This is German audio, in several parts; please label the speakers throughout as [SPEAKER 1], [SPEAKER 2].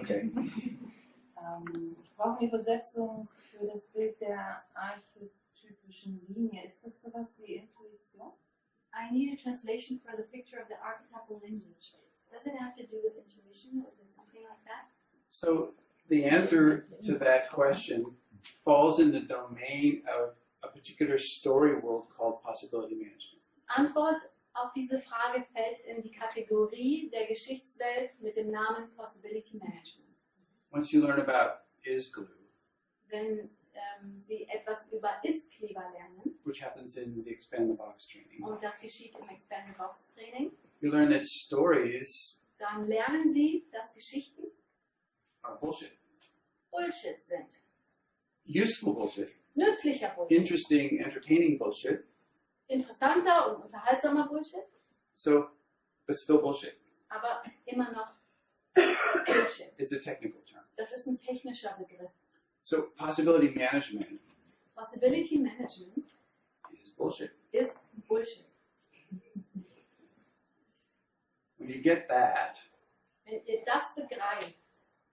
[SPEAKER 1] Okay.
[SPEAKER 2] Ich brauche eine Übersetzung für das Bild der archetypischen Linie. Ist das sowas wie Intuition?
[SPEAKER 3] I need a translation for the picture of the archetypal lineage. Does it have to do with intuition, or is it something like that?
[SPEAKER 1] So the answer to that question falls in the domain of a particular story world called possibility management.
[SPEAKER 3] Antwort auf diese Frage fällt in die Kategorie der Geschichtswelt mit dem Namen Possibility Management.
[SPEAKER 1] Once you learn about is-glue,
[SPEAKER 3] Wenn Sie etwas über Ist-Kleber lernen,
[SPEAKER 1] which happens in the Expand the Box training,
[SPEAKER 3] und das geschieht im Expand the Box Training,
[SPEAKER 1] you learn that stories
[SPEAKER 3] dann lernen Sie, dass Geschichten
[SPEAKER 1] are bullshit.
[SPEAKER 3] Bullshit sind.
[SPEAKER 1] Useful bullshit,
[SPEAKER 3] Nützlicher Bullshit.
[SPEAKER 1] interesting, entertaining bullshit.
[SPEAKER 3] Interessanter und unterhaltsamer Bullshit,
[SPEAKER 1] So, but still bullshit.
[SPEAKER 3] aber immer noch Bullshit.
[SPEAKER 1] It's a technical term.
[SPEAKER 3] Das ist ein technischer Begriff.
[SPEAKER 1] So, possibility management
[SPEAKER 3] Possibility Management
[SPEAKER 1] is bullshit.
[SPEAKER 3] ist Bullshit.
[SPEAKER 1] When you get that,
[SPEAKER 3] Wenn ihr das begreift,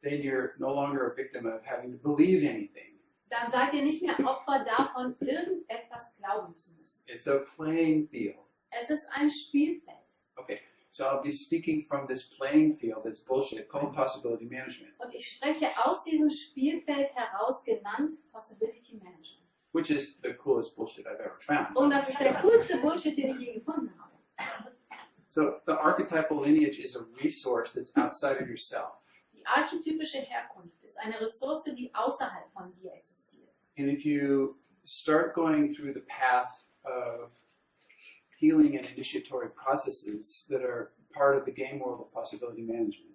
[SPEAKER 1] then you're no longer a victim of having to believe anything.
[SPEAKER 3] dann seid ihr nicht mehr Opfer davon, irgendetwas glauben zu müssen.
[SPEAKER 1] It's a playing field.
[SPEAKER 3] Es ist ein Spielfeld.
[SPEAKER 1] Okay, so I'll be speaking from this playing field that's bullshit called possibility management,
[SPEAKER 3] Und ich spreche aus diesem Spielfeld heraus, genannt Possibility Management.
[SPEAKER 1] which is the coolest bullshit I've ever found.
[SPEAKER 3] Und das ist der coolste Bullshit, den ich je gefunden habe.
[SPEAKER 1] So the archetypal lineage is a resource that's outside of yourself.
[SPEAKER 3] Die archetypische Herkunft ist eine Ressource, die außerhalb von dir existiert.
[SPEAKER 1] And if you start going through the path of healing and initiatory processes that are part of the game world of possibility management,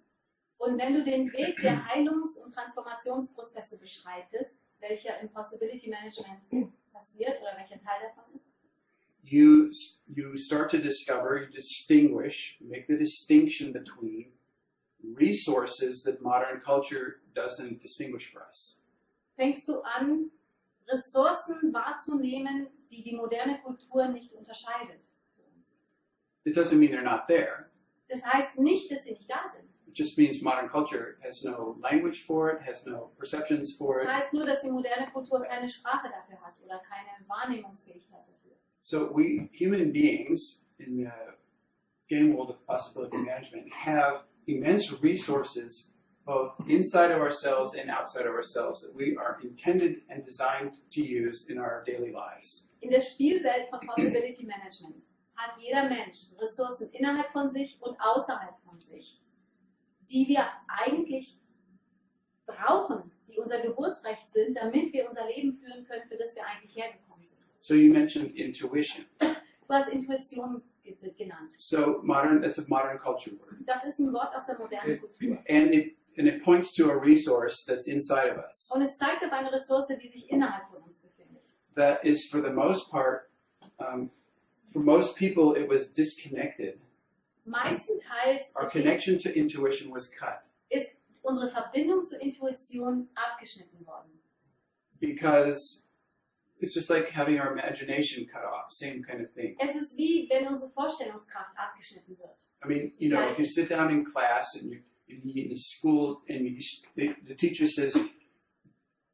[SPEAKER 3] Und wenn du den Weg der Heilungs- und Transformationsprozesse beschreitest, welcher im Possibility Management passiert oder welcher Teil davon ist,
[SPEAKER 1] you start to discover, you distinguish, you make the distinction between resources that modern culture doesn't distinguish for us.
[SPEAKER 3] fängst du an, Ressourcen wahrzunehmen, die die moderne Kultur nicht unterscheidet für uns.
[SPEAKER 1] It doesn't mean they're not there.
[SPEAKER 3] Das heißt nicht, dass sie nicht da sind.
[SPEAKER 1] It just means modern culture has no language for it, has no perceptions for
[SPEAKER 3] Das
[SPEAKER 1] it.
[SPEAKER 3] heißt nur, dass die moderne Kultur keine Sprache dafür hat oder keine Wahrnehmungsfähigkeit dafür.
[SPEAKER 1] So we human beings in the game world of possibility management have immense resources both inside of ourselves and outside of ourselves that we are intended and designed to use in our daily lives.
[SPEAKER 3] In der Spielwelt von Possibility Management hat jeder Mensch Ressourcen innerhalb von sich und außerhalb von sich, die wir eigentlich brauchen, die unser Geburtsrecht sind, damit wir unser Leben führen können, für das wir eigentlich hergekommen sind.
[SPEAKER 1] So you mentioned intuition.
[SPEAKER 3] Du hast Intuition genannt.
[SPEAKER 1] So that's a modern culture word.
[SPEAKER 3] Das ist ein Wort aus der modernen Kultur.
[SPEAKER 1] And it points to a resource that's inside of us.
[SPEAKER 3] Und es zeigt auf eine Ressource, die sich innerhalb von uns befindet.
[SPEAKER 1] That is, for the most part, for most people, it was disconnected.
[SPEAKER 3] Meistenteils
[SPEAKER 1] Our connection to intuition was cut
[SPEAKER 3] ist unsere Verbindung zur Intuition abgeschnitten worden.
[SPEAKER 1] because it's just like having our imagination cut off, same kind of thing.
[SPEAKER 3] Es ist wie, wenn unsere Vorstellungskraft abgeschnitten wird.
[SPEAKER 1] I mean, you know, if you sit down in class and you're in school and the teacher says,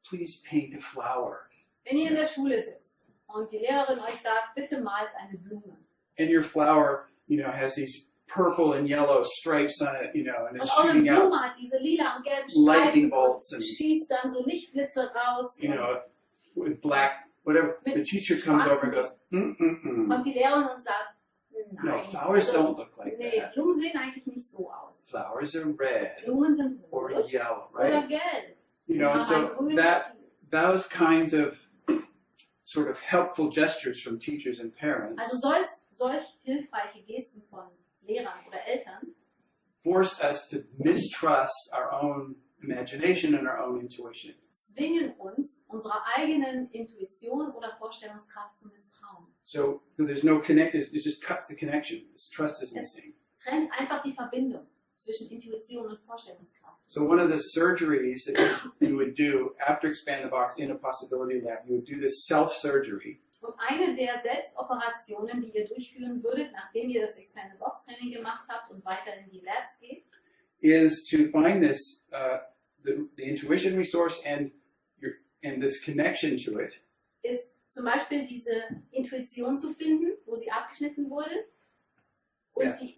[SPEAKER 1] please paint a flower.
[SPEAKER 3] Wenn ihr in der Schule sitzt und die Lehrerin euch sagt, bitte malt eine Blume.
[SPEAKER 1] And your flower, you know, has these purple and yellow stripes on it, you know, and
[SPEAKER 3] Und
[SPEAKER 1] it's
[SPEAKER 3] eure
[SPEAKER 1] shooting out,
[SPEAKER 3] Blume hat diese lila und gelben
[SPEAKER 1] lightning
[SPEAKER 3] Streifen
[SPEAKER 1] bolts
[SPEAKER 3] und
[SPEAKER 1] and,
[SPEAKER 3] schießt dann so Lichtblitze raus.
[SPEAKER 1] you know, with black, whatever. The teacher comes over and goes,
[SPEAKER 3] Und die Lehrerin und sagt,
[SPEAKER 1] No,
[SPEAKER 3] nein.
[SPEAKER 1] flowers don't look like
[SPEAKER 3] Nee,
[SPEAKER 1] that.
[SPEAKER 3] Blumen sehen eigentlich nicht so aus.
[SPEAKER 1] Flowers are red
[SPEAKER 3] Blumen sind
[SPEAKER 1] or
[SPEAKER 3] rot
[SPEAKER 1] yellow,
[SPEAKER 3] oder
[SPEAKER 1] right?
[SPEAKER 3] gelb.
[SPEAKER 1] You know,
[SPEAKER 3] Haben
[SPEAKER 1] so
[SPEAKER 3] einen grünen
[SPEAKER 1] that
[SPEAKER 3] Stiel.
[SPEAKER 1] those kinds of sort of helpful gestures from teachers and parents
[SPEAKER 3] Also solch hilfreiche Gesten von Lehrern oder Eltern
[SPEAKER 1] forced us to mistrust our own imagination and our own intuition.
[SPEAKER 3] zwingen uns, unserer eigenen Intuition oder Vorstellungskraft zu misstrauen.
[SPEAKER 1] So there's no connect. It just cuts the connection. This trust is missing.
[SPEAKER 3] Trennt einfach die Verbindung zwischen Intuition und Vorstellungskraft.
[SPEAKER 1] So one of the surgeries that you would do after Expand the Box in a possibility lab, you would do this self-surgery.
[SPEAKER 3] Und eine der Selbstoperationen, die ihr durchführen würdet, nachdem ihr das Expand the Box Training gemacht habt und weiter in die Labs geht,
[SPEAKER 1] Is to find this the intuition resource and this connection to it.
[SPEAKER 3] Ist zum Beispiel diese Intuition zu finden, wo sie abgeschnitten wurde. Und
[SPEAKER 1] Yeah.
[SPEAKER 3] die,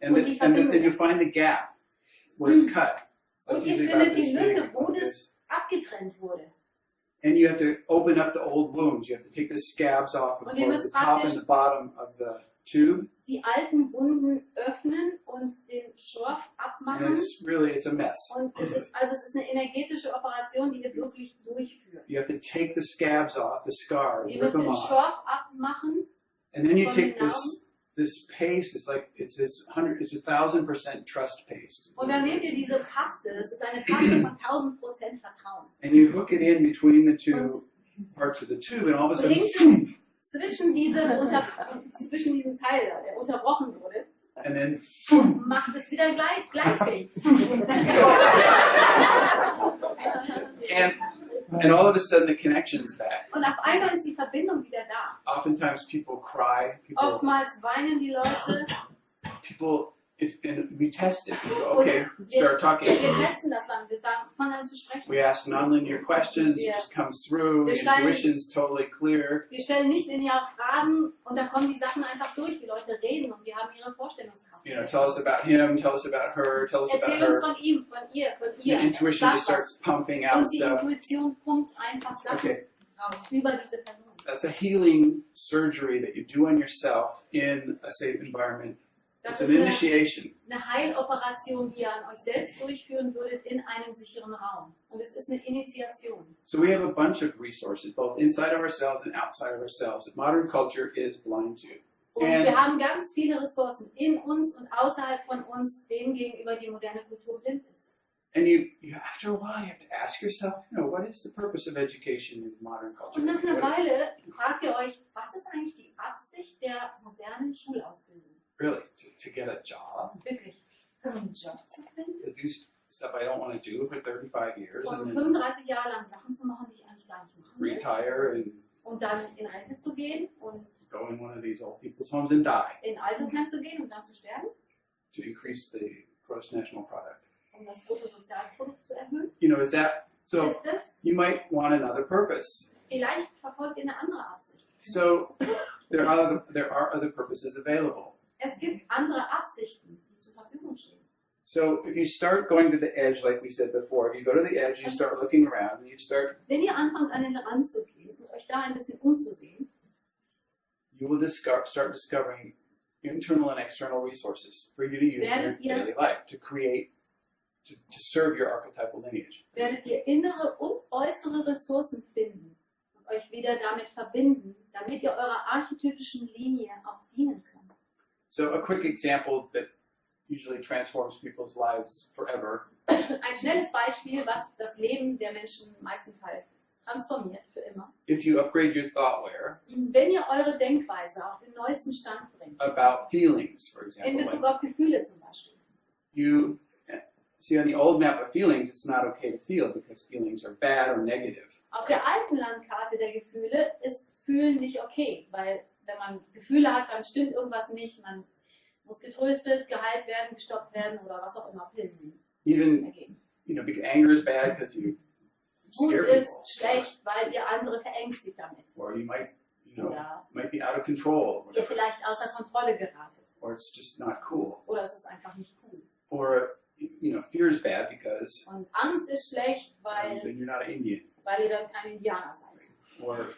[SPEAKER 1] And
[SPEAKER 3] Und die
[SPEAKER 1] then you
[SPEAKER 3] Verbindung.
[SPEAKER 1] find the gap where it's cut. So
[SPEAKER 3] Und ihr
[SPEAKER 1] usually about
[SPEAKER 3] findet die
[SPEAKER 1] this big,
[SPEAKER 3] Lücke, wo
[SPEAKER 1] like
[SPEAKER 3] das
[SPEAKER 1] this.
[SPEAKER 3] abgetrennt wurde.
[SPEAKER 1] And you have to open up the old wounds. You have to take the scabs off of
[SPEAKER 3] Und ihr
[SPEAKER 1] both
[SPEAKER 3] müsst
[SPEAKER 1] the top and
[SPEAKER 3] praktisch
[SPEAKER 1] the bottom of the tube.
[SPEAKER 3] Die alten Wunden öffnen und den Schorf
[SPEAKER 1] And
[SPEAKER 3] abmachen.
[SPEAKER 1] it's a mess.
[SPEAKER 3] Und es ist eine energetische Operation, die wir wirklich durchführen.
[SPEAKER 1] You have to take the scabs off, the scars,
[SPEAKER 3] Ihr
[SPEAKER 1] rip
[SPEAKER 3] müsst
[SPEAKER 1] them
[SPEAKER 3] den
[SPEAKER 1] off.
[SPEAKER 3] Schorf abmachen.
[SPEAKER 1] And then you
[SPEAKER 3] von
[SPEAKER 1] take
[SPEAKER 3] den
[SPEAKER 1] this paste, it's 1,000% trust paste.
[SPEAKER 3] Und dann nehmt ihr diese Paste, das ist eine Paste von 1000% Vertrauen.
[SPEAKER 1] And you hook it in between the two
[SPEAKER 3] Und
[SPEAKER 1] parts of the tube, and all of a
[SPEAKER 3] bringt
[SPEAKER 1] sudden,
[SPEAKER 3] es zwischen diesem Teil, der unterbrochen wurde,
[SPEAKER 1] and then,
[SPEAKER 3] macht es wieder gleichfähig.
[SPEAKER 1] and all of a sudden the connection's back.
[SPEAKER 3] Und auf einmal ist die Verbindung wieder da.
[SPEAKER 1] Oftentimes people cry,
[SPEAKER 3] Oftmals weinen die Leute.
[SPEAKER 1] and we test it. We go, okay, start talking.
[SPEAKER 3] Wir testen das dann, wir fangen an zu sprechen.
[SPEAKER 1] We ask nonlinear questions, it
[SPEAKER 3] Yeah.
[SPEAKER 1] just comes through,
[SPEAKER 3] Wir
[SPEAKER 1] the
[SPEAKER 3] stellen-
[SPEAKER 1] intuition's totally clear.
[SPEAKER 3] Wir stellen nicht linear Fragen und dann kommen die Sachen einfach durch. Die Leute reden und wir haben ihre Vorstellungskraft.
[SPEAKER 1] You know, tell us about him, tell us about her, tell us about
[SPEAKER 3] Erzähl uns
[SPEAKER 1] her.
[SPEAKER 3] von ihm, von ihr, von
[SPEAKER 1] The
[SPEAKER 3] ihr.
[SPEAKER 1] intuition
[SPEAKER 3] Sag
[SPEAKER 1] just
[SPEAKER 3] was.
[SPEAKER 1] starts pumping out
[SPEAKER 3] Und die
[SPEAKER 1] stuff.
[SPEAKER 3] Intuition pumpt einfach Sachen
[SPEAKER 1] Okay,
[SPEAKER 3] raus über diese Person.
[SPEAKER 1] that's a healing surgery that you do on yourself in a safe environment.
[SPEAKER 3] Das
[SPEAKER 1] It's
[SPEAKER 3] ist
[SPEAKER 1] an initiation.
[SPEAKER 3] eine Heiloperation, die ihr an euch selbst durchführen würdet in einem sicheren Raum. Und es ist eine Initiation.
[SPEAKER 1] So we have a bunch of resources, both inside of ourselves and outside of ourselves, that modern culture is blind to.
[SPEAKER 3] Und
[SPEAKER 1] And-
[SPEAKER 3] wir haben ganz viele Ressourcen in uns und außerhalb von uns, denen gegenüber die moderne Kultur blind ist.
[SPEAKER 1] And you after a while, you have to ask yourself, what is the purpose of education in modern culture?
[SPEAKER 3] Und nach einer
[SPEAKER 1] What-
[SPEAKER 3] Weile fragt ihr euch, was ist eigentlich die Absicht der modernen Schulausbildung?
[SPEAKER 1] Really, to get a job,
[SPEAKER 3] Wirklich, um einen Job zu finden?
[SPEAKER 1] to do stuff I don't want to do for 35 years,
[SPEAKER 3] Und
[SPEAKER 1] and then
[SPEAKER 3] 35 Jahre lang Sachen zu machen, die ich eigentlich gar nicht machen will.
[SPEAKER 1] retire and
[SPEAKER 3] Und dann in Rente zu gehen und
[SPEAKER 1] go in one of these old people's homes and die
[SPEAKER 3] in Altersheim zu gehen und dann zu sterben,
[SPEAKER 1] to increase the gross national product.
[SPEAKER 3] um das Bruttosozialprodukt zu erhöhen.
[SPEAKER 1] Is that so?
[SPEAKER 3] Ist das,
[SPEAKER 1] You might want another purpose.
[SPEAKER 3] vielleicht verfolgt ihr eine andere Absicht.
[SPEAKER 1] So there are other purposes available.
[SPEAKER 3] Es gibt andere Absichten, die zur Verfügung stehen.
[SPEAKER 1] So if you start going to the edge, like we said before, if you go to the edge, you start looking around, and you
[SPEAKER 3] Wenn ihr anfangt, an den Rand zu gehen und euch da ein bisschen umzusehen,
[SPEAKER 1] will start discovering internal and external resources for you to use in your
[SPEAKER 3] Werdet ihr-
[SPEAKER 1] daily life to create, to serve your archetypal lineage.
[SPEAKER 3] werdet ihr innere und äußere Ressourcen finden und euch wieder damit verbinden, damit ihr eurer archetypischen Linie auch dienen könnt.
[SPEAKER 1] So a quick example that usually transforms people's lives forever.
[SPEAKER 3] Ein schnelles Beispiel, was das Leben der Menschen meistenteils transformiert für immer.
[SPEAKER 1] If you upgrade your thoughtware
[SPEAKER 3] Wenn ihr eure Denkweise auf den neuesten Stand bringt,
[SPEAKER 1] about feelings, for
[SPEAKER 3] in
[SPEAKER 1] example,
[SPEAKER 3] Bezug
[SPEAKER 1] like
[SPEAKER 3] auf Gefühle zum Beispiel.
[SPEAKER 1] you see on the old map of feelings, it's not okay to feel because feelings are bad or negative.
[SPEAKER 3] Auf der alten Landkarte der Gefühle ist Fühlen nicht okay, weil wenn man Gefühle hat, dann stimmt irgendwas nicht, man muss getröstet, geheilt werden, gestoppt werden oder was auch immer Pillen
[SPEAKER 1] Even
[SPEAKER 3] ergeben.
[SPEAKER 1] because anger is bad because you
[SPEAKER 3] Wut
[SPEAKER 1] scare
[SPEAKER 3] ist
[SPEAKER 1] people,
[SPEAKER 3] schlecht, weil ihr andere verängstigt damit.
[SPEAKER 1] or you might
[SPEAKER 3] Oder
[SPEAKER 1] might be out of control, or
[SPEAKER 3] ihr
[SPEAKER 1] whatever,
[SPEAKER 3] vielleicht außer Kontrolle geratet.
[SPEAKER 1] or it's just not cool,
[SPEAKER 3] Oder es ist einfach nicht cool.
[SPEAKER 1] or fear is bad because
[SPEAKER 3] Und Angst ist schlecht,
[SPEAKER 1] then you're not an Indian,
[SPEAKER 3] weil ihr dann kein Indianer seid.
[SPEAKER 1] or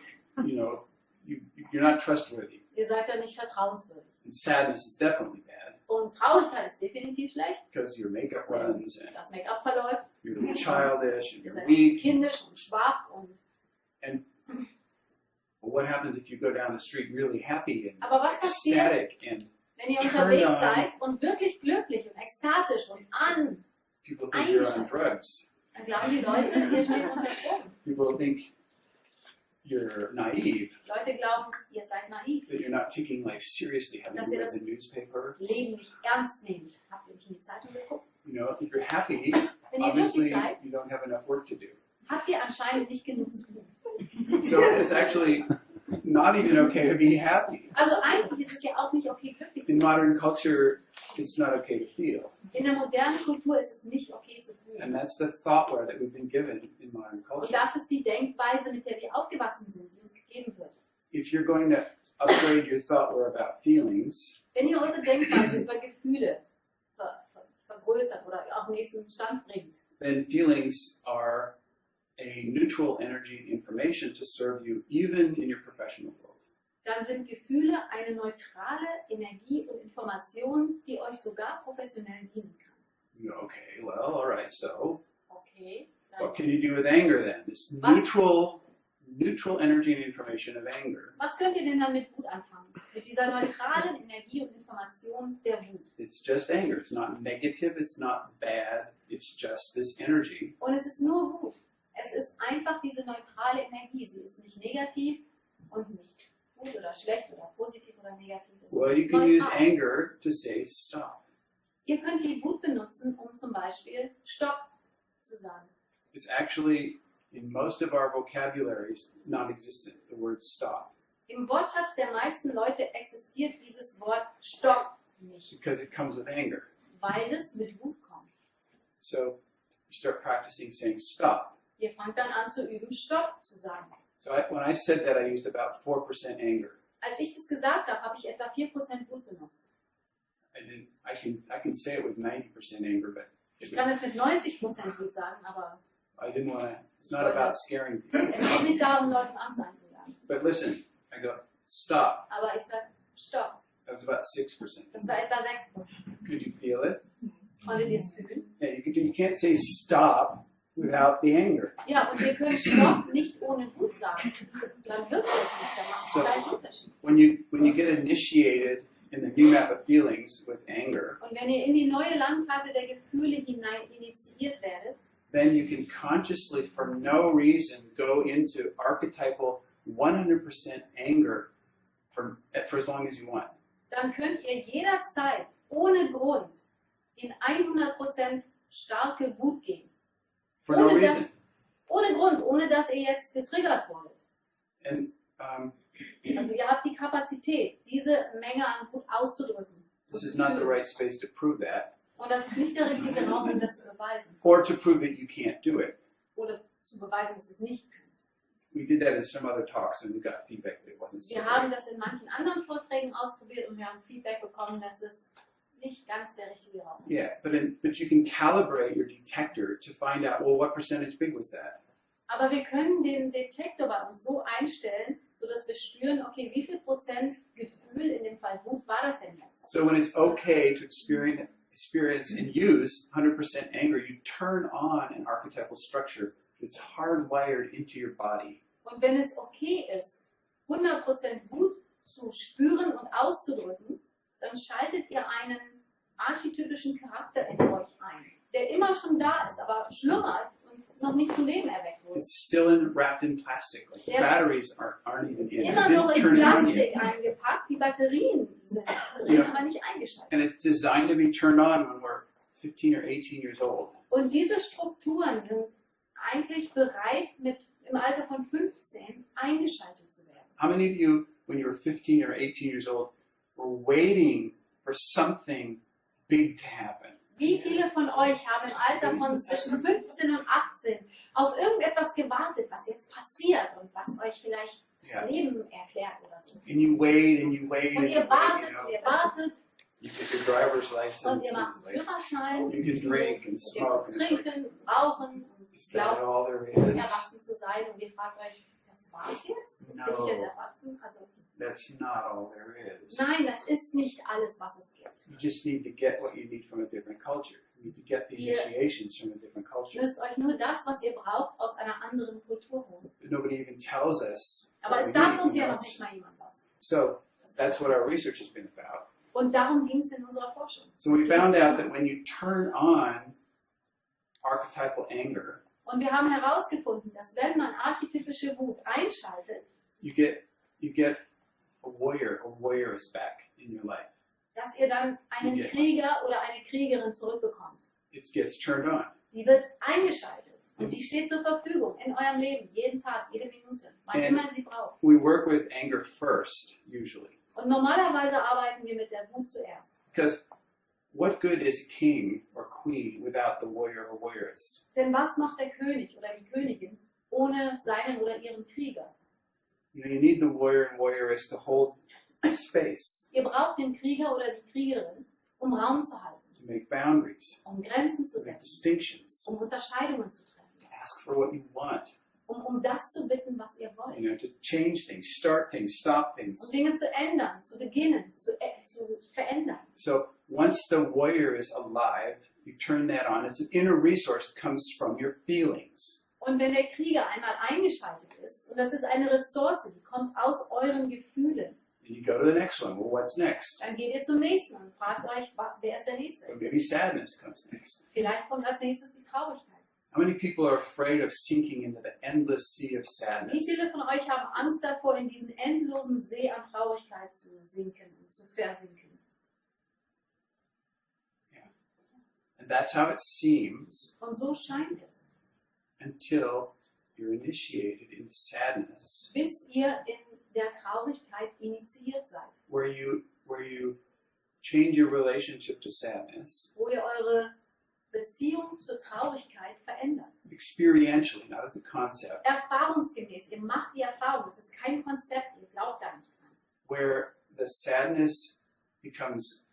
[SPEAKER 1] you're not trustworthy.
[SPEAKER 3] Ihr seid ja nicht vertrauenswürdig.
[SPEAKER 1] And sadness is definitely bad
[SPEAKER 3] Und Traurigkeit ist definitiv schlecht.
[SPEAKER 1] because your makeup runs and
[SPEAKER 3] Das Make-up verläuft.
[SPEAKER 1] you're childish and
[SPEAKER 3] Ihr
[SPEAKER 1] you're
[SPEAKER 3] seid
[SPEAKER 1] weak.
[SPEAKER 3] kindisch und schwach. Und
[SPEAKER 1] Well, what happens if you go down the street really happy and
[SPEAKER 3] Aber was passiert,
[SPEAKER 1] ecstatic and
[SPEAKER 3] wenn ihr
[SPEAKER 1] Turn
[SPEAKER 3] unterwegs
[SPEAKER 1] on.
[SPEAKER 3] seid und wirklich glücklich und ekstatisch und an,
[SPEAKER 1] people think you're on
[SPEAKER 3] Eingeschaltet.
[SPEAKER 1] drugs?
[SPEAKER 3] dann glauben die Leute, ihr steht unter Drogen.
[SPEAKER 1] People think you're naive,
[SPEAKER 3] Leute glauben, ihr seid naiv.
[SPEAKER 1] that you're not taking life seriously. Have
[SPEAKER 3] Dass
[SPEAKER 1] you
[SPEAKER 3] ihr
[SPEAKER 1] read
[SPEAKER 3] das
[SPEAKER 1] the newspaper?
[SPEAKER 3] Leben nicht ernst nehmt. Habt ihr nicht in die Zeitung geguckt?
[SPEAKER 1] If you're happy,
[SPEAKER 3] Wenn ihr
[SPEAKER 1] obviously
[SPEAKER 3] glücklich seid,
[SPEAKER 1] you don't have enough work to do.
[SPEAKER 3] habt ihr anscheinend nicht genug zu tun.
[SPEAKER 1] So it's actually not even okay to be happy.
[SPEAKER 3] Also eigentlich ist es ja auch nicht okay, glücklich zu
[SPEAKER 1] In
[SPEAKER 3] sein.
[SPEAKER 1] modern culture, it's not okay to feel.
[SPEAKER 3] In der modernen Kultur ist es nicht okay zu fühlen.
[SPEAKER 1] And that's the thoughtware that we've been given in modern
[SPEAKER 3] Und
[SPEAKER 1] culture.
[SPEAKER 3] das ist die Denkweise, mit der wir aufgewachsen sind, die uns gegeben wird.
[SPEAKER 1] If you're going to upgrade your thoughtware about feelings,
[SPEAKER 3] Wenn ihr eure Denkweise über Gefühle vergrößert oder auf den nächsten Stand bringt,
[SPEAKER 1] then feelings are a neutral energy information to serve you even in your professional world.
[SPEAKER 3] dann sind Gefühle eine neutrale Energie und Information, die euch sogar professionell dienen kann.
[SPEAKER 1] Okay, well, all right, so
[SPEAKER 3] Okay,
[SPEAKER 1] what
[SPEAKER 3] dann,
[SPEAKER 1] can you do with anger then? This neutral energy and information of anger.
[SPEAKER 3] was könnt ihr denn dann mit Wut anfangen? Mit dieser neutralen Energie und Information der Wut.
[SPEAKER 1] It's just anger. It's not negative, it's not bad, it's just this energy.
[SPEAKER 3] Und es ist nur Wut. Es ist einfach diese neutrale Energie. Sie ist nicht negativ und nicht gut oder schlecht oder positiv oder negativ. Es
[SPEAKER 1] Well, you
[SPEAKER 3] ist
[SPEAKER 1] can use
[SPEAKER 3] neutral.
[SPEAKER 1] anger to say stop.
[SPEAKER 3] Ihr könnt die Wut benutzen, um zum Beispiel Stopp zu sagen.
[SPEAKER 1] It's actually, in most of our vocabularies, non-existent, the word stop,
[SPEAKER 3] Im Wortschatz der meisten Leute existiert dieses Wort Stopp nicht,
[SPEAKER 1] because it comes with anger.
[SPEAKER 3] weil es mit Wut kommt.
[SPEAKER 1] So you start practicing saying stop.
[SPEAKER 3] Ihr fangt dann an zu üben, Stopp zu sagen.
[SPEAKER 1] So when I said that, I used about 4% anger.
[SPEAKER 3] Als ich das gesagt habe, habe ich etwa 4% Wut benutzt.
[SPEAKER 1] I can say it with 90% anger, but
[SPEAKER 3] Ich kann es mit 90% Wut sagen, aber
[SPEAKER 1] I didn't want to, it's not about scaring people.
[SPEAKER 3] es geht nicht darum, Leuten Angst einzujagen.
[SPEAKER 1] But listen, I go, stop.
[SPEAKER 3] Aber ich sage, Stopp.
[SPEAKER 1] That was about 6%.
[SPEAKER 3] Das war etwa 6%.
[SPEAKER 1] Could you feel it?
[SPEAKER 3] Konntet ihr es fühlen?
[SPEAKER 1] Yeah, you can't say stop without the anger.
[SPEAKER 3] Ja, und wir können Stopp nicht ohne Wut sagen. Dann wirkt es nicht, dann macht es keinen Unterschied.
[SPEAKER 1] When you get initiated in the new map of feelings with anger,
[SPEAKER 3] Und wenn ihr in die neue Landkarte der Gefühle hinein initiiert werdet,
[SPEAKER 1] then you can consciously, for no reason, go into archetypal 100% anger for as long as you want.
[SPEAKER 3] dann könnt ihr jederzeit ohne Grund in 100% starke Wut gehen.
[SPEAKER 1] For no
[SPEAKER 3] Ohne dass,
[SPEAKER 1] reason.
[SPEAKER 3] ohne Grund, ohne dass ihr jetzt getriggert wurdet.
[SPEAKER 1] And
[SPEAKER 3] Also ihr habt die Kapazität, diese Menge an Wut auszudrücken.
[SPEAKER 1] this is not the right space to prove that,
[SPEAKER 3] Und das ist nicht der richtige Raum, um das zu beweisen.
[SPEAKER 1] or to prove that you can't do it.
[SPEAKER 3] Oder zu beweisen, dass ihr es nicht könnt.
[SPEAKER 1] We did that in some other talks and we got feedback that it wasn't so
[SPEAKER 3] Wir haben das in manchen anderen Vorträgen ausprobiert und wir haben Feedback bekommen, dass es nicht ganz der richtige Raum ist.
[SPEAKER 1] Yeah, but you can calibrate your detector to find out, well, what percentage big was that?
[SPEAKER 3] Aber wir können den Detektor bei uns so einstellen, sodass wir spüren, okay, wie viel Prozent Gefühl, in dem Fall Wut, war das denn jetzt?
[SPEAKER 1] So when it's okay to experience and use 100% anger, you turn on an archetypal structure that's hardwired into your body.
[SPEAKER 3] Und wenn es okay ist, 100% Wut zu spüren und auszudrücken, dann schaltet ihr einen archetypischen Charakter in euch ein, der immer schon da ist, aber schlummert und noch nicht zum Leben erweckt wurde.
[SPEAKER 1] It's still wrapped in plastic. Like the
[SPEAKER 3] Yes.
[SPEAKER 1] batteries aren't even in it.
[SPEAKER 3] Immer
[SPEAKER 1] You
[SPEAKER 3] noch
[SPEAKER 1] didn't
[SPEAKER 3] in
[SPEAKER 1] turn it on
[SPEAKER 3] Plastik
[SPEAKER 1] yet.
[SPEAKER 3] eingepackt, die Batterien sind drin,
[SPEAKER 1] Ja.
[SPEAKER 3] aber nicht eingeschaltet.
[SPEAKER 1] And it's designed to be turned on when we're 15 or 18 years old.
[SPEAKER 3] Und diese Strukturen sind eigentlich bereit, im Alter von 15 eingeschaltet zu werden.
[SPEAKER 1] How many of you, when you were 15 or 18 years old, were waiting for something big to happen?
[SPEAKER 3] Wie viele von euch haben im Alter von zwischen 15 und 18 auf irgendetwas gewartet, was jetzt passiert und was euch vielleicht das
[SPEAKER 1] Ja.
[SPEAKER 3] Leben erklärt oder so?
[SPEAKER 1] And you wait and you wait
[SPEAKER 3] Und
[SPEAKER 1] and
[SPEAKER 3] ihr
[SPEAKER 1] you wait,
[SPEAKER 3] wartet
[SPEAKER 1] you know.
[SPEAKER 3] und ihr wartet
[SPEAKER 1] You get your driver's
[SPEAKER 3] und
[SPEAKER 1] license.
[SPEAKER 3] ihr macht
[SPEAKER 1] and
[SPEAKER 3] einen Führerschein.
[SPEAKER 1] you can drink and
[SPEAKER 3] Und ihr
[SPEAKER 1] smoke.
[SPEAKER 3] könnt
[SPEAKER 1] And it's like,
[SPEAKER 3] trinken, rauchen und
[SPEAKER 1] is that
[SPEAKER 3] glaubt,
[SPEAKER 1] all there is?
[SPEAKER 3] erwachsen zu sein. Und ihr fragt euch, das war's jetzt? Bin
[SPEAKER 1] No.
[SPEAKER 3] ich jetzt erwachsen? Also,
[SPEAKER 1] That's not all there is.
[SPEAKER 3] nein, das ist nicht alles, was es gibt.
[SPEAKER 1] You just need to get what you need from a different culture. You need to get the
[SPEAKER 3] Yeah.
[SPEAKER 1] initiations from a different
[SPEAKER 3] Ihr
[SPEAKER 1] culture.
[SPEAKER 3] müsst euch nur das, was ihr braucht, aus einer anderen Kultur holen.
[SPEAKER 1] Nobody even tells us.
[SPEAKER 3] Aber
[SPEAKER 1] what
[SPEAKER 3] es
[SPEAKER 1] we
[SPEAKER 3] sagt
[SPEAKER 1] need,
[SPEAKER 3] uns
[SPEAKER 1] you
[SPEAKER 3] ja
[SPEAKER 1] know.
[SPEAKER 3] noch nicht mal jemand was.
[SPEAKER 1] So that's what our research has been about.
[SPEAKER 3] Und darum ging es in unserer Forschung.
[SPEAKER 1] So we found out that when you turn on archetypal anger,
[SPEAKER 3] Und wir haben herausgefunden, dass wenn man archetypische Wut einschaltet,
[SPEAKER 1] you get a warrioress back in your life.
[SPEAKER 3] dass ihr dann einen
[SPEAKER 1] Ja.
[SPEAKER 3] Krieger oder eine Kriegerin zurückbekommt.
[SPEAKER 1] It gets turned on.
[SPEAKER 3] Die wird eingeschaltet und die steht zur Verfügung in eurem Leben, jeden Tag, jede Minute, wann
[SPEAKER 1] And-
[SPEAKER 3] immer ihr sie braucht.
[SPEAKER 1] We work with anger first, usually,
[SPEAKER 3] Und normalerweise arbeiten wir mit der Wut zuerst.
[SPEAKER 1] because what good is a king or queen without the warrior or warriors?
[SPEAKER 3] Denn was macht der König oder die Königin ohne seinen oder ihren Krieger?
[SPEAKER 1] You know, you need the warrior and warrioress to hold space,
[SPEAKER 3] Ihr braucht den Krieger oder die Kriegerin, um Raum zu halten,
[SPEAKER 1] to make boundaries,
[SPEAKER 3] um Grenzen zu
[SPEAKER 1] to make
[SPEAKER 3] setzen,
[SPEAKER 1] distinctions,
[SPEAKER 3] um Unterscheidungen zu treffen,
[SPEAKER 1] to ask for what you want,
[SPEAKER 3] um das zu bitten, was ihr wollt.
[SPEAKER 1] you know, to change things, start things, stop
[SPEAKER 3] Um
[SPEAKER 1] things.
[SPEAKER 3] Dinge zu ändern, zu beginnen, zu verändern.
[SPEAKER 1] So once the warrior is alive, you turn that on. It's an inner resource that comes from your feelings.
[SPEAKER 3] Und wenn der Krieger einmal eingeschaltet ist, und das ist eine Ressource, die kommt aus euren Gefühlen,
[SPEAKER 1] And you go to the next one. Well, what's next?
[SPEAKER 3] dann geht ihr zum nächsten und fragt euch, wer ist der Nächste?
[SPEAKER 1] Or maybe sadness comes next.
[SPEAKER 3] Vielleicht kommt als nächstes die Traurigkeit.
[SPEAKER 1] How many people are afraid of sinking into the endless sea of
[SPEAKER 3] Wie
[SPEAKER 1] sadness?
[SPEAKER 3] viele von euch haben Angst davor, in diesen endlosen See an Traurigkeit zu sinken und zu versinken?
[SPEAKER 1] And that's how it seems
[SPEAKER 3] Und so scheint es,
[SPEAKER 1] until you're initiated into sadness,
[SPEAKER 3] bis ihr in der Traurigkeit initiiert seid,
[SPEAKER 1] where you change your relationship to sadness
[SPEAKER 3] wo ihr eure Beziehung zur Traurigkeit verändert.
[SPEAKER 1] experientially, not as a concept,
[SPEAKER 3] Erfahrungsgemäß, ihr macht die Erfahrung, es ist kein Konzept, ihr glaubt da nicht dran.
[SPEAKER 1] where the sadness becomes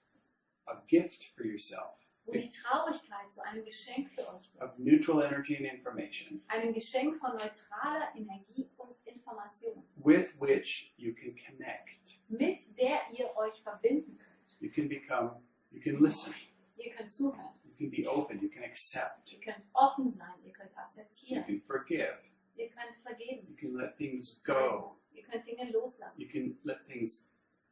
[SPEAKER 1] a gift for yourself
[SPEAKER 3] Wo die Traurigkeit zu einem Geschenk für euch wird.
[SPEAKER 1] of neutral energy and information
[SPEAKER 3] Einem Geschenk von neutraler Energie und Information,
[SPEAKER 1] with which you can connect.
[SPEAKER 3] mit der ihr euch verbinden könnt.
[SPEAKER 1] You can listen,
[SPEAKER 3] Ihr könnt zuhören,
[SPEAKER 1] you can be open, you can accept,
[SPEAKER 3] ihr könnt offen sein, ihr könnt
[SPEAKER 1] you
[SPEAKER 3] akzeptieren,
[SPEAKER 1] can forgive,
[SPEAKER 3] ihr könnt vergeben,
[SPEAKER 1] you can let things go,
[SPEAKER 3] ihr könnt Dinge loslassen,
[SPEAKER 1] you can let things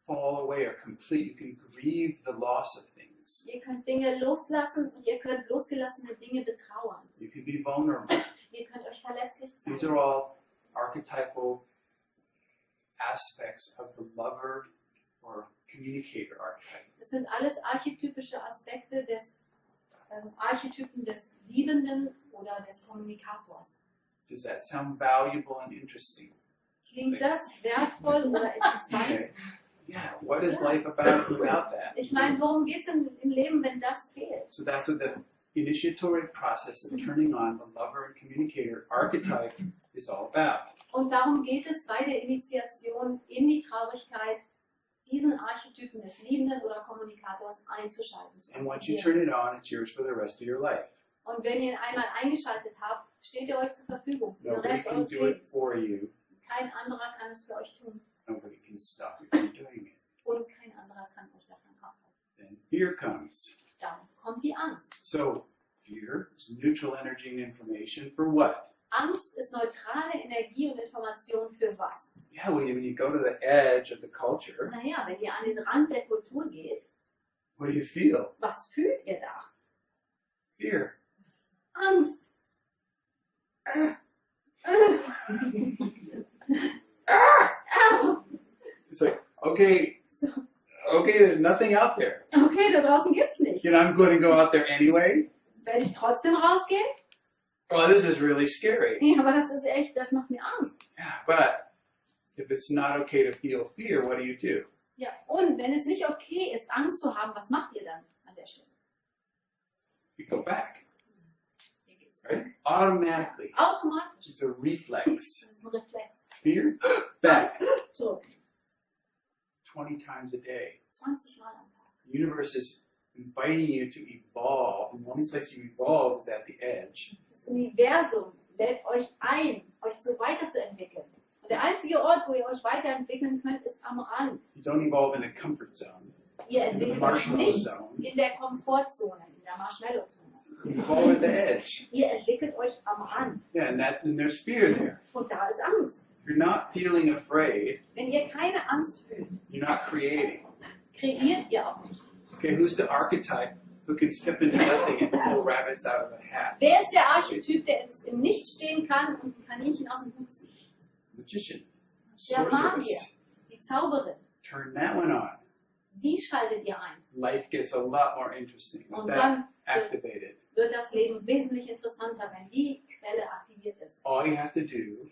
[SPEAKER 1] fall away or complete, you can grieve the loss of things,
[SPEAKER 3] ihr könnt Dinge loslassen und ihr könnt losgelassene Dinge betrauern.
[SPEAKER 1] you can be vulnerable.
[SPEAKER 3] Ihr könnt euch verletzlich
[SPEAKER 1] These
[SPEAKER 3] zeigen.
[SPEAKER 1] are all archetypal aspects of the lover or communicator archetype.
[SPEAKER 3] Das sind alles archetypische Aspekte des Archetypen des Liebenden oder des Kommunikators.
[SPEAKER 1] Does that sound valuable and interesting?
[SPEAKER 3] Klingt das wertvoll oder interessant?
[SPEAKER 1] Okay. Yeah, what is life about without that?
[SPEAKER 3] Ich meine, worum geht es im Leben, wenn das fehlt?
[SPEAKER 1] So that's what the initiatory process of turning on the lover and communicator archetype is all about.
[SPEAKER 3] Und darum geht es bei der Initiation in die Traurigkeit, diesen Archetypen des Liebenden oder Kommunikators einzuschalten. Zu
[SPEAKER 1] And once you
[SPEAKER 3] aktivieren.
[SPEAKER 1] turn it on, it's yours for the rest of your life.
[SPEAKER 3] Und wenn ihr ihn einmal eingeschaltet habt, steht ihr euch zur Verfügung für den
[SPEAKER 1] Nobody
[SPEAKER 3] Rest
[SPEAKER 1] can
[SPEAKER 3] eures
[SPEAKER 1] do it
[SPEAKER 3] Lebens.
[SPEAKER 1] for you.
[SPEAKER 3] Kein anderer kann es für euch tun.
[SPEAKER 1] Nobody can stop you from doing it.
[SPEAKER 3] Und kein anderer kann euch davon abhalten.
[SPEAKER 1] Then fear comes.
[SPEAKER 3] Dann kommt die Angst.
[SPEAKER 1] So fear is neutral energy and information for what?
[SPEAKER 3] Angst ist neutrale Energie und Information für was?
[SPEAKER 1] Yeah, when you go to the edge of the culture,
[SPEAKER 3] Naja, wenn ihr an den Rand der Kultur geht,
[SPEAKER 1] what do you feel?
[SPEAKER 3] was fühlt ihr da?
[SPEAKER 1] Fear.
[SPEAKER 3] Angst. Au.
[SPEAKER 1] It's like, okay,
[SPEAKER 3] So,
[SPEAKER 1] okay, there's nothing out there.
[SPEAKER 3] okay, da draußen gibt's nichts.
[SPEAKER 1] You know, I'm going to go out there anyway.
[SPEAKER 3] Werde ich trotzdem rausgehen?
[SPEAKER 1] Oh, this is really scary.
[SPEAKER 3] Ja, aber das ist echt, das macht mir Angst.
[SPEAKER 1] Yeah, but if it's not okay to feel fear, what do?
[SPEAKER 3] Ja, und wenn es nicht okay ist, Angst zu haben, was macht ihr dann an der Stelle?
[SPEAKER 1] You go back,
[SPEAKER 3] Ihr geht
[SPEAKER 1] right?
[SPEAKER 3] zurück.
[SPEAKER 1] Automatically.
[SPEAKER 3] Automatisch.
[SPEAKER 1] It's a reflex.
[SPEAKER 3] Das ist ein Reflex.
[SPEAKER 1] Fear, back.
[SPEAKER 3] Zurück.
[SPEAKER 1] 20 times a day.
[SPEAKER 3] 20 Mal am Tag.
[SPEAKER 1] The universe is inviting you to evolve, and the only place you evolve is at the edge.
[SPEAKER 3] Das Universum lädt euch ein, euch so weiterzuentwickeln. Und der einzige Ort, wo ihr euch weiterentwickeln könnt, ist am Rand.
[SPEAKER 1] You don't evolve in the comfort zone.
[SPEAKER 3] Ihr
[SPEAKER 1] In the
[SPEAKER 3] entwickelt euch
[SPEAKER 1] marshmallow
[SPEAKER 3] nicht
[SPEAKER 1] zone.
[SPEAKER 3] in der Komfortzone, in der Marshmallow-Zone.
[SPEAKER 1] You evolve at the edge.
[SPEAKER 3] Ihr entwickelt euch am Rand.
[SPEAKER 1] Yeah, and there's fear there.
[SPEAKER 3] Und da ist Angst.
[SPEAKER 1] If you're not feeling afraid,
[SPEAKER 3] Wenn ihr keine Angst fühlt,
[SPEAKER 1] you're not creating.
[SPEAKER 3] kreiert ihr auch nicht.
[SPEAKER 1] Okay, who's the archetype who can step into nothing and pull rabbits out of a hat?
[SPEAKER 3] Wer ist der Archetyp, der im Nichts stehen kann und ein Kaninchen aus dem Hut zieht?
[SPEAKER 1] Magician.
[SPEAKER 3] Der Magier,
[SPEAKER 1] Sorceress.
[SPEAKER 3] die Zauberin,
[SPEAKER 1] Turn that one on.
[SPEAKER 3] die schaltet ihr ein.
[SPEAKER 1] Life gets a lot more interesting with
[SPEAKER 3] Und
[SPEAKER 1] that
[SPEAKER 3] dann
[SPEAKER 1] activated.
[SPEAKER 3] wird das Leben wesentlich interessanter, wenn die Quelle aktiviert ist.
[SPEAKER 1] All you have to do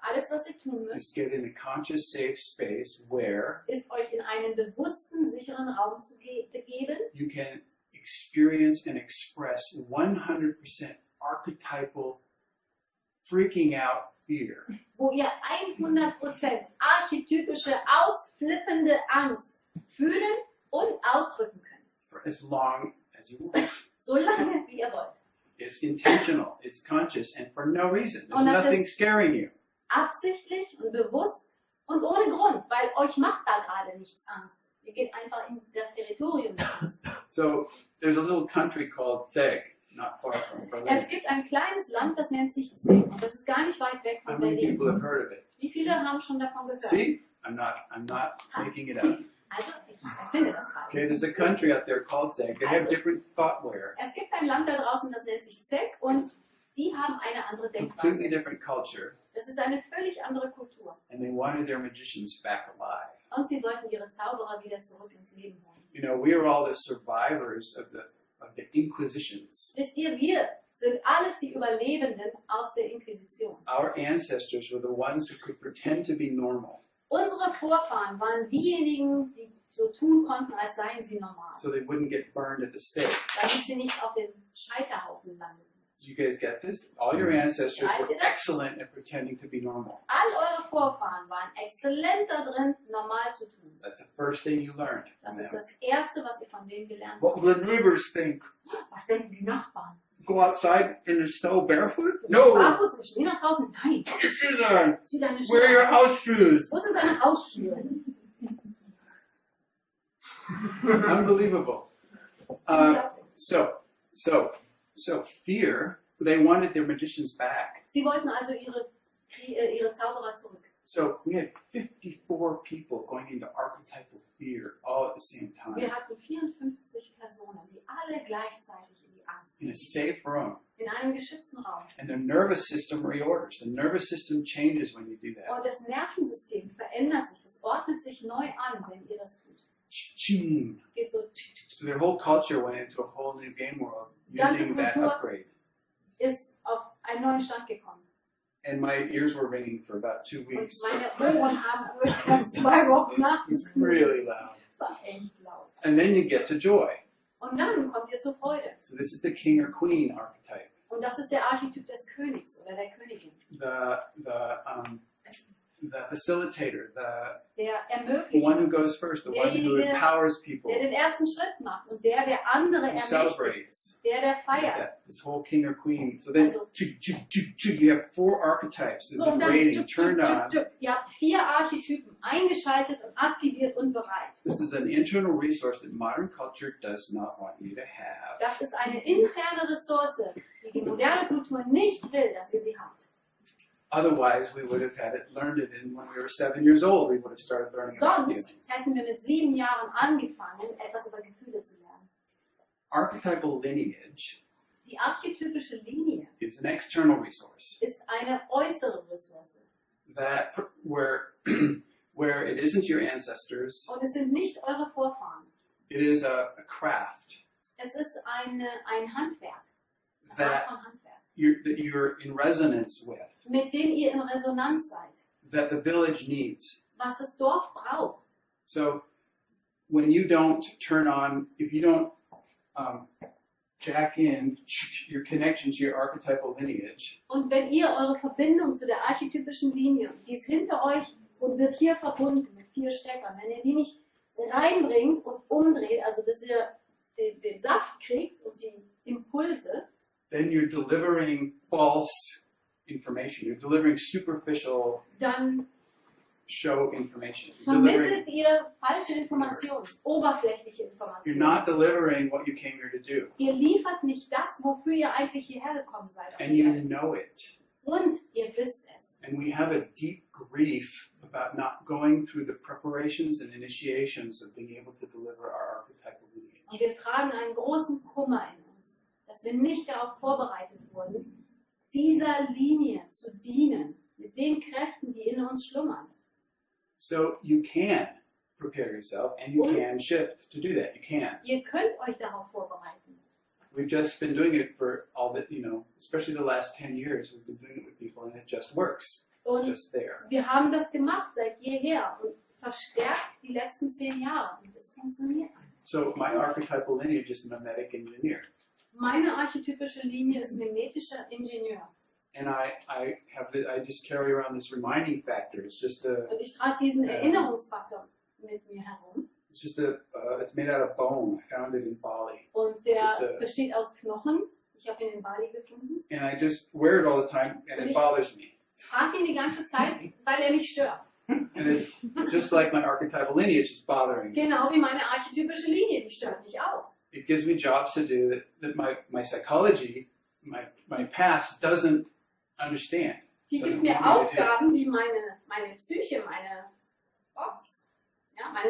[SPEAKER 3] Alles, was ihr tun müsst,
[SPEAKER 1] is get in a conscious, safe space where
[SPEAKER 3] ist euch in einen bewussten, sicheren Raum zu begeben,
[SPEAKER 1] you can experience and express 100% archetypal freaking out fear.
[SPEAKER 3] Wo ihr 100% archetypische, ausflippende Angst fühlen und ausdrücken könnt.
[SPEAKER 1] For as long as you want.
[SPEAKER 3] So lange, wie ihr wollt.
[SPEAKER 1] It's intentional, it's conscious, and for no reason. There's
[SPEAKER 3] Und das
[SPEAKER 1] nothing
[SPEAKER 3] ist-
[SPEAKER 1] scaring you.
[SPEAKER 3] Absichtlich und bewusst und ohne Grund, weil euch macht da gerade nichts Angst. Ihr geht einfach in das Territorium der Angst.
[SPEAKER 1] So there's a little country called Zeg, not far from
[SPEAKER 3] Es
[SPEAKER 1] Berlin.
[SPEAKER 3] gibt ein kleines Land, das nennt sich Zeek und das ist gar nicht weit weg
[SPEAKER 1] How
[SPEAKER 3] von
[SPEAKER 1] many
[SPEAKER 3] Berlin.
[SPEAKER 1] people have heard of it?
[SPEAKER 3] Wie viele haben schon davon gehört?
[SPEAKER 1] See, I'm not making it up.
[SPEAKER 3] Also, ich erfinde das gerade.
[SPEAKER 1] Okay, there's a country out there called Zeg. They have different thoughtware,
[SPEAKER 3] Es gibt ein Land da draußen, das nennt sich Zeek und die haben eine andere
[SPEAKER 1] completely
[SPEAKER 3] Denkweise.
[SPEAKER 1] different culture,
[SPEAKER 3] Das ist eine völlig andere Kultur.
[SPEAKER 1] and they wanted their magicians back alive.
[SPEAKER 3] Und sie wollten ihre Zauberer wieder zurück ins Leben holen.
[SPEAKER 1] You know, we are all the survivors of the Inquisitions.
[SPEAKER 3] Wisst ihr, wir sind alles die Überlebenden aus der Inquisition.
[SPEAKER 1] Our ancestors were the ones who could pretend to be normal,
[SPEAKER 3] Unsere Vorfahren waren diejenigen, die so tun konnten, als seien sie normal,
[SPEAKER 1] so they wouldn't get burned at the stake.
[SPEAKER 3] damit sie nicht auf dem Scheiterhaufen landeten.
[SPEAKER 1] Do you guys get this? All your ancestors
[SPEAKER 3] I
[SPEAKER 1] were
[SPEAKER 3] did that.
[SPEAKER 1] excellent at pretending to be normal.
[SPEAKER 3] All eure Vorfahren waren exzellent darin, normal zu tun.
[SPEAKER 1] That's the first thing you learned
[SPEAKER 3] Das
[SPEAKER 1] from
[SPEAKER 3] ist
[SPEAKER 1] them.
[SPEAKER 3] das Erste, was ihr von denen gelernt
[SPEAKER 1] What
[SPEAKER 3] habt.
[SPEAKER 1] will the neighbors think?
[SPEAKER 3] Was denken die Nachbarn?
[SPEAKER 1] Go outside in the snow barefoot?
[SPEAKER 3] Du bist
[SPEAKER 1] No!
[SPEAKER 3] barfuß im Schnee nach draußen? Nein.
[SPEAKER 1] Put your shoes on!
[SPEAKER 3] Zieh deine
[SPEAKER 1] Wear your
[SPEAKER 3] Schuhe an.
[SPEAKER 1] house shoes!
[SPEAKER 3] Wo sind deine Hausschuhe?
[SPEAKER 1] Unbelievable. So fear, they wanted their magicians back.
[SPEAKER 3] Sie wollten also ihre Zauberer zurück.
[SPEAKER 1] So we had 54 people going into archetypal fear all at the same time
[SPEAKER 3] Wir hatten 54 Personen, die alle gleichzeitig in die Angst
[SPEAKER 1] in a
[SPEAKER 3] sind.
[SPEAKER 1] safe room.
[SPEAKER 3] In einem geschützten Raum.
[SPEAKER 1] And their nervous system reorders. The nervous system changes when you do that.
[SPEAKER 3] Und das Nervensystem verändert sich, das ordnet sich neu an, wenn ihr das tut.
[SPEAKER 1] Ching.
[SPEAKER 3] Es geht so.
[SPEAKER 1] So their whole culture went into a whole new game world
[SPEAKER 3] Ganze
[SPEAKER 1] using that
[SPEAKER 3] Kultur
[SPEAKER 1] upgrade.
[SPEAKER 3] ist auf einen neuen Stand gekommen.
[SPEAKER 1] And my ears were ringing for about 2
[SPEAKER 3] Und
[SPEAKER 1] weeks.
[SPEAKER 3] meine Ohren haben ungefähr 2 Wochen
[SPEAKER 1] It's
[SPEAKER 3] nachgespielt.
[SPEAKER 1] really loud.
[SPEAKER 3] Es war echt laut.
[SPEAKER 1] And then you get to joy.
[SPEAKER 3] Und dann kommt ihr zur Freude.
[SPEAKER 1] So this is the king or queen archetype.
[SPEAKER 3] Und das ist der Archetyp des Königs oder der Königin.
[SPEAKER 1] The facilitator,
[SPEAKER 3] Der
[SPEAKER 1] the
[SPEAKER 3] ermöglicht,
[SPEAKER 1] one who goes first, the one who
[SPEAKER 3] Derjenige,
[SPEAKER 1] empowers people,
[SPEAKER 3] der den ersten Schritt macht und der andere
[SPEAKER 1] who
[SPEAKER 3] ermächtigt,
[SPEAKER 1] celebrates.
[SPEAKER 3] der feiert.
[SPEAKER 1] Yeah, this whole king or queen. So then
[SPEAKER 3] Also-
[SPEAKER 1] you have 4 archetypes that
[SPEAKER 3] So,
[SPEAKER 1] have
[SPEAKER 3] und
[SPEAKER 1] been
[SPEAKER 3] dann,
[SPEAKER 1] waiting, turned on.
[SPEAKER 3] ihr habt 4 Archetypen eingeschaltet und aktiviert und bereit.
[SPEAKER 1] This is an internal resource that modern culture does not want you to have.
[SPEAKER 3] Das ist eine interne Ressource, die die moderne Kultur nicht will, dass ihr sie habt.
[SPEAKER 1] Otherwise, we would have learned it when we were 7 years old. We would have started learning about
[SPEAKER 3] Sonst
[SPEAKER 1] feelings.
[SPEAKER 3] hätten wir mit 7 Jahren angefangen, etwas über Gefühle zu lernen.
[SPEAKER 1] Archetypal lineage
[SPEAKER 3] Die archetypische Linie
[SPEAKER 1] is an external resource
[SPEAKER 3] ist eine äußere Ressource.
[SPEAKER 1] that where it isn't your ancestors,
[SPEAKER 3] Und es sind nicht eure Vorfahren.
[SPEAKER 1] it is a craft
[SPEAKER 3] Es ist ein Handwerk. Eine Art
[SPEAKER 1] that
[SPEAKER 3] von Handwerk.
[SPEAKER 1] you're in resonance with,
[SPEAKER 3] Mit dem ihr in Resonanz seid.
[SPEAKER 1] that the village needs.
[SPEAKER 3] Was das Dorf braucht.
[SPEAKER 1] So when you don't turn on, if you don't jack in your connection to your archetypal lineage,
[SPEAKER 3] Und wenn ihr eure Verbindung zu der archetypischen Linie, die ist hinter euch und wird hier verbunden mit 4 Steckern, wenn ihr die nicht reinbringt und umdreht, also dass ihr den Saft kriegt und die Impulse,
[SPEAKER 1] then you're delivering false information. You're delivering superficial
[SPEAKER 3] dann
[SPEAKER 1] show information. You're delivering,
[SPEAKER 3] vermittelt ihr falsche Informationen, oberflächliche
[SPEAKER 1] you're
[SPEAKER 3] Informationen.
[SPEAKER 1] not delivering what you came here to do.
[SPEAKER 3] Ihr liefert nicht das, wofür ihr eigentlich hierher gekommen seid. Auf
[SPEAKER 1] And
[SPEAKER 3] die
[SPEAKER 1] you
[SPEAKER 3] Erde.
[SPEAKER 1] know it.
[SPEAKER 3] Und ihr wisst es.
[SPEAKER 1] And we have a deep grief about not going through the preparations and initiations of being able to deliver our archetypal
[SPEAKER 3] Und
[SPEAKER 1] lineage.
[SPEAKER 3] wir tragen einen großen Kummer in uns, dass wir nicht darauf vorbereitet wurden, dieser Linie zu dienen, mit den Kräften, die in uns schlummern.
[SPEAKER 1] So you can prepare yourself and you
[SPEAKER 3] Und-
[SPEAKER 1] can shift to do that. You can.
[SPEAKER 3] Ihr könnt euch darauf vorbereiten.
[SPEAKER 1] We've just been doing it for all the, especially the last 10 years, we've been doing it with people and it just works. It's
[SPEAKER 3] Und
[SPEAKER 1] just there.
[SPEAKER 3] wir haben das gemacht seit jeher und verstärkt die letzten 10 Jahre und es funktioniert einfach.
[SPEAKER 1] So my archetypal lineage is memetic engineer.
[SPEAKER 3] Meine archetypische Linie ist memetischer Ingenieur.
[SPEAKER 1] And I just carry around this reminding factor. It's just a,
[SPEAKER 3] Und ich trage diesen Erinnerungsfaktor mit mir herum.
[SPEAKER 1] it's made out of bone. I found it in Bali.
[SPEAKER 3] Und der besteht aus Knochen. Ich habe ihn in Bali gefunden.
[SPEAKER 1] And I just wear it all the time, and it bothers me.
[SPEAKER 3] Ich trage ihn die ganze Zeit, weil er mich stört.
[SPEAKER 1] And it's just like my archetypal lineage is bothering me.
[SPEAKER 3] Genau wie meine archetypische Linie, die stört mich auch.
[SPEAKER 1] It gives me jobs to do that my psychology, my past doesn't understand.
[SPEAKER 3] Die gibt mir Aufgaben, die meine Psyche, meine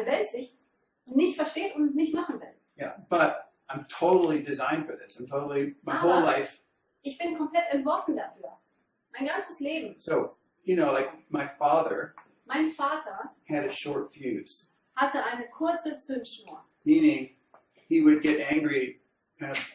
[SPEAKER 3] Weltsicht nicht versteht und nicht machen will.
[SPEAKER 1] Yeah, but I'm totally designed for this. My whole life.
[SPEAKER 3] Ich bin komplett entworfen dafür. Mein ganzes Leben.
[SPEAKER 1] So, like my father.
[SPEAKER 3] Mein Vater
[SPEAKER 1] had a short fuse.
[SPEAKER 3] Hatte eine kurze Zündschnur.
[SPEAKER 1] Meaning, he would get angry,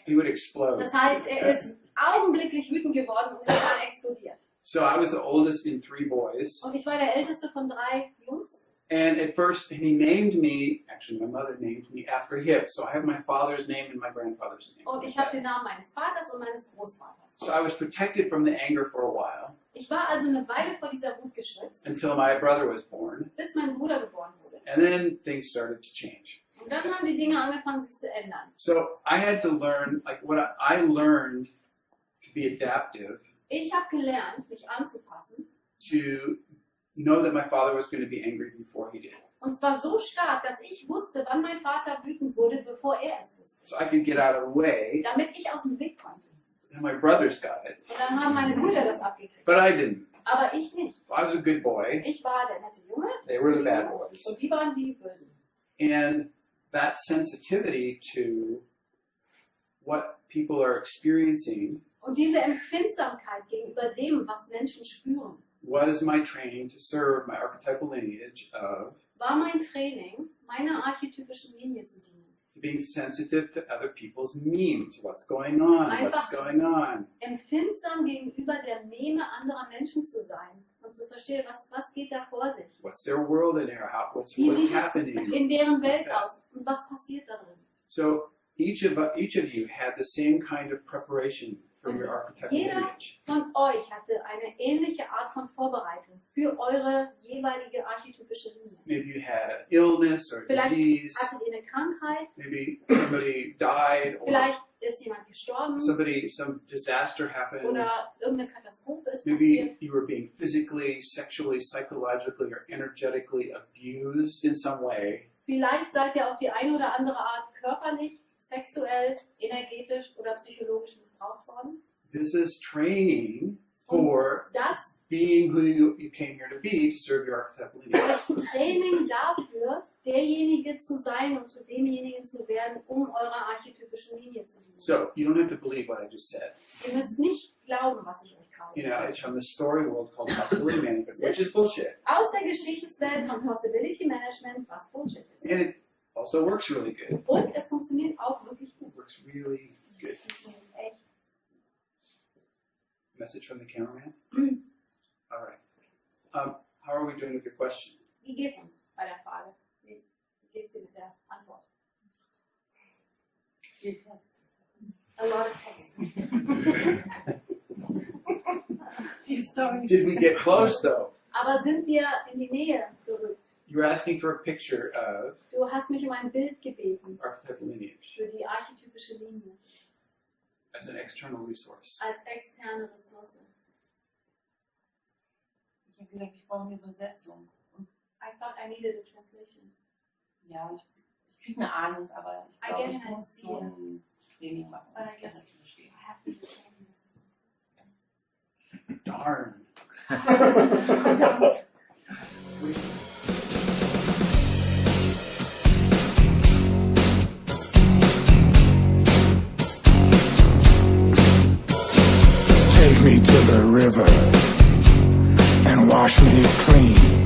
[SPEAKER 1] he would explode.
[SPEAKER 3] Das heißt, er ist augenblicklich wütend geworden und ist dann explodiert.
[SPEAKER 1] So I was the oldest in 3 boys.
[SPEAKER 3] Und ich war der älteste von 3 Jungs.
[SPEAKER 1] And at first, he named me, actually my mother named me after him. So I have my father's name and my grandfather's name.
[SPEAKER 3] Und ich habe den Namen meines Vaters und meines Großvaters.
[SPEAKER 1] So I was protected from the anger for a while.
[SPEAKER 3] Ich war also eine Weile vor dieser Wut geschützt.
[SPEAKER 1] Until my brother was born.
[SPEAKER 3] Bis mein Bruder geboren wurde.
[SPEAKER 1] And then things started to change.
[SPEAKER 3] Und dann haben die Dinge angefangen, sich zu ändern.
[SPEAKER 1] So I had to learn, like what I learned to be adaptive.
[SPEAKER 3] Ich habe gelernt, mich anzupassen.
[SPEAKER 1] To know that my father was going to be angry before he did.
[SPEAKER 3] Und zwar so stark, dass ich wusste, wann mein Vater wütend wurde, bevor er es wusste.
[SPEAKER 1] So I could get out of the way.
[SPEAKER 3] Damit ich aus dem Weg konnte.
[SPEAKER 1] And my brothers got it.
[SPEAKER 3] Und dann haben meine Brüder das abgekriegt.
[SPEAKER 1] But I didn't.
[SPEAKER 3] Aber ich nicht.
[SPEAKER 1] So I was a good boy.
[SPEAKER 3] Ich war der nette Junge.
[SPEAKER 1] They were the bad boys.
[SPEAKER 3] Und die waren die Bösen.
[SPEAKER 1] And that sensitivity to what people are experiencing.
[SPEAKER 3] Und diese Empfindsamkeit gegenüber dem, was Menschen spüren.
[SPEAKER 1] Was my training to serve my archetypal lineage of.
[SPEAKER 3] War mein Training, meiner archetypischen Linie zu dienen.
[SPEAKER 1] Being sensitive to other people's memes. What's going on? What's going on?
[SPEAKER 3] Empfindsam gegenüber der Meme anderer Menschen zu sein und zu verstehen, was geht da vor sich.
[SPEAKER 1] What's their world in there? What's happening?
[SPEAKER 3] In deren Welt aus und was passiert da drin?
[SPEAKER 1] So each of you had the same kind of preparation for your archetypal lineage.
[SPEAKER 3] Jeder von euch hatte eine ähnliche Art von Vorbereitung für eure jeweilige archetypische Linie.
[SPEAKER 1] Maybe you had an illness or a disease.
[SPEAKER 3] Vielleicht hattet ihr eine Krankheit.
[SPEAKER 1] Maybe somebody died. Or
[SPEAKER 3] vielleicht ist jemand gestorben.
[SPEAKER 1] Some disaster happened.
[SPEAKER 3] Oder irgendeine Katastrophe ist
[SPEAKER 1] Maybe
[SPEAKER 3] passiert.
[SPEAKER 1] you were being physically, sexually, psychologically, or energetically abused in some way.
[SPEAKER 3] Vielleicht seid ihr auf die eine oder andere Art körperlich, sexuell, energetisch oder psychologisch missbraucht worden.
[SPEAKER 1] This is training for being who you came here to be to serve your archetypal lineage.
[SPEAKER 3] Das ist Training dafür, derjenige zu sein und zu demjenigen zu werden, eurer archetypischen Linie zu dienen.
[SPEAKER 1] So you don't have to believe what I just said.
[SPEAKER 3] Ihr müsst nicht glauben, was ich euch gerade
[SPEAKER 1] gesagt habe. It's from the story world called possibility management, which is bullshit.
[SPEAKER 3] Aus der Geschichtswelt von Possibility Management, was Bullshit ist.
[SPEAKER 1] And it also works really good.
[SPEAKER 3] Und es funktioniert auch wirklich gut.
[SPEAKER 1] It works really good.
[SPEAKER 3] Es funktioniert echt.
[SPEAKER 1] Message from the cameraman? All right. How are we doing with your question?
[SPEAKER 3] Wie geht's uns bei der Frage? Wie geht's dir mit der Antwort? A lot of text. Few stories.
[SPEAKER 1] Did we get close though?
[SPEAKER 3] Aber sind wir in die Nähe gerückt?
[SPEAKER 1] You were asking for a picture of.
[SPEAKER 3] Du hast mich ein Bild gebeten.
[SPEAKER 1] Archetypal lineage.
[SPEAKER 3] Für die archetypische Linie.
[SPEAKER 1] As an external resource.
[SPEAKER 3] Als externe Ressource.
[SPEAKER 2] Ich habe gedacht, ich brauche eine Übersetzung.
[SPEAKER 3] I thought I needed a translation.
[SPEAKER 2] Ja, ich kriege eine Ahnung, aber ich glaube, ich muss so ein Training machen, um das besser zu verstehen.
[SPEAKER 3] I have to do training.
[SPEAKER 1] Darn.
[SPEAKER 3] Verdammt.
[SPEAKER 4] Take me to the river and wash me clean.